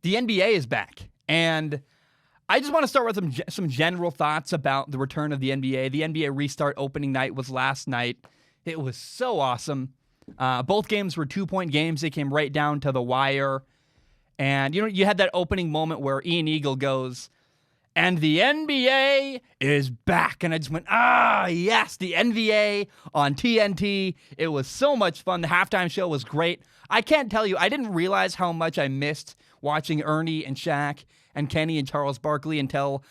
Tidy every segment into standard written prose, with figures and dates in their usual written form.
the NBA is back. And I just want to start with some general thoughts about the return of the NBA. The NBA restart opening night was last night. It was so awesome. Both games were 2-point games. They came right down to the wire. And, you had that opening moment where Ian Eagle goes, and the NBA is back. And I just went, yes, the NBA on TNT. It was so much fun. The halftime show was great. I can't tell you, I didn't realize how much I missed watching Ernie and Shaq and Kenny and Charles Barkley until,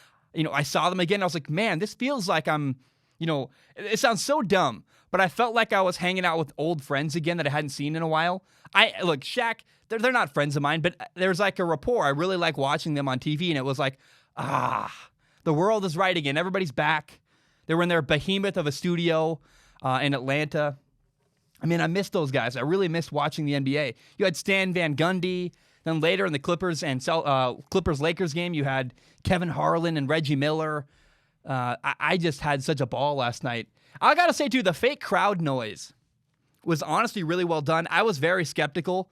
I saw them again. I was like, man, this feels like I'm, it sounds so dumb, but I felt like I was hanging out with old friends again that I hadn't seen in a while. Look, Shaq, they're not friends of mine, but there's like a rapport. I really like watching them on TV, and it was like, the world is right again. Everybody's back. They were in their behemoth of a studio in Atlanta. I mean, I missed those guys. I really missed watching the NBA. You had Stan Van Gundy. Then later in the Clippers and Clippers-Lakers game, you had Kevin Harlan and Reggie Miller. I just had such a ball last night. I got to say, too, the fake crowd noise was honestly really well done. I was very skeptical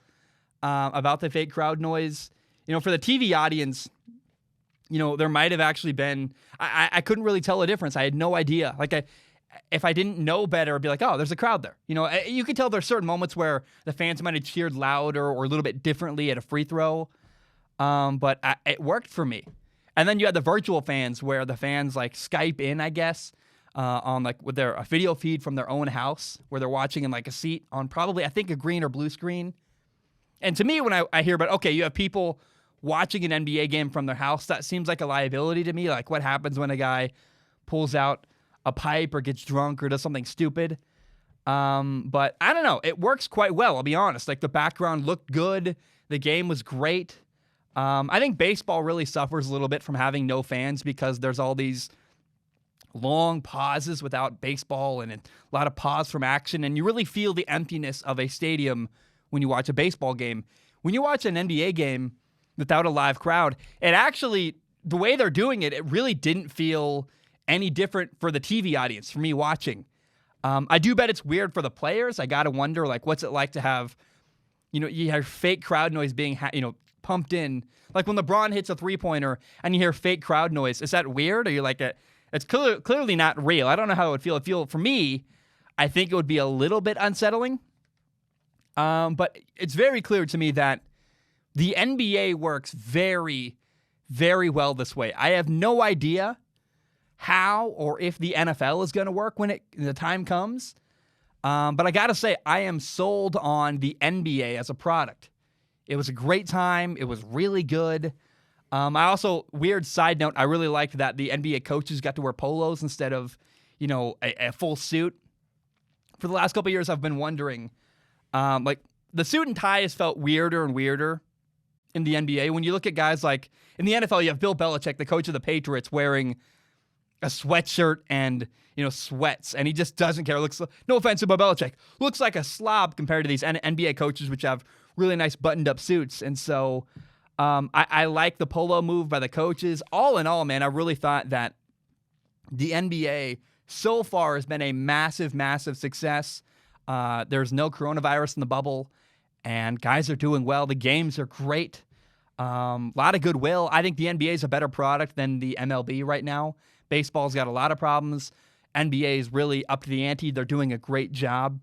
about the fake crowd noise. For the TV audience, there might have actually been, I couldn't really tell a difference. I had no idea. If I didn't know better, I'd be like, oh, there's a crowd there. You could tell there's certain moments where the fans might have cheered louder or a little bit differently at a free throw. But it worked for me. And then you had the virtual fans where the fans Skype in, I guess, on with a video feed from their own house where they're watching in a seat on probably, I think, a green or blue screen. And to me, when I hear about, okay, you have people watching an NBA game from their house, that seems like a liability to me. What happens when a guy pulls out a pipe or gets drunk or does something stupid. But I don't know. It works quite well, I'll be honest. The background looked good. The game was great. I think baseball really suffers a little bit from having no fans because there's all these long pauses without baseball and a lot of pause from action. And you really feel the emptiness of a stadium when you watch a baseball game. When you watch an NBA game without a live crowd, it actually, the way they're doing it, it really didn't feel any different for the TV audience, for me watching. I do bet it's weird for the players. I got to wonder, what's it like to have, you have fake crowd noise being, pumped in. When LeBron hits a three-pointer and you hear fake crowd noise, is that weird? Or you're it's clearly not real. I don't know how it would feel. For me, I think it would be a little bit unsettling. But it's very clear to me that the NBA works very, very well this way. I have no idea how or if the NFL is going to work when the time comes. But I got to say, I am sold on the NBA as a product. It was a great time. It was really good. I also, weird side note, I really liked that the NBA coaches got to wear polos instead of, a full suit. For the last couple of years, I've been wondering, the suit and tie has felt weirder and weirder in the NBA. When you look at guys in the NFL, you have Bill Belichick, the coach of the Patriots, wearing a sweatshirt and, sweats, and he just doesn't care. Looks, no offense to Bill Belichick, looks like a slob compared to these NBA coaches, which have really nice buttoned-up suits. And so I like the polo move by the coaches. All in all, man, I really thought that the NBA so far has been a massive, massive success. There's no coronavirus in the bubble, and guys are doing well. The games are great. A lot of goodwill. I think the NBA is a better product than the MLB right now. Baseball's got a lot of problems. NBA is really up to the ante. They're doing a great job.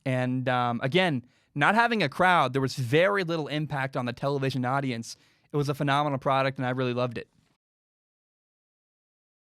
And again, not having a crowd, there was very little impact on the television audience. It was a phenomenal product, and I really loved it.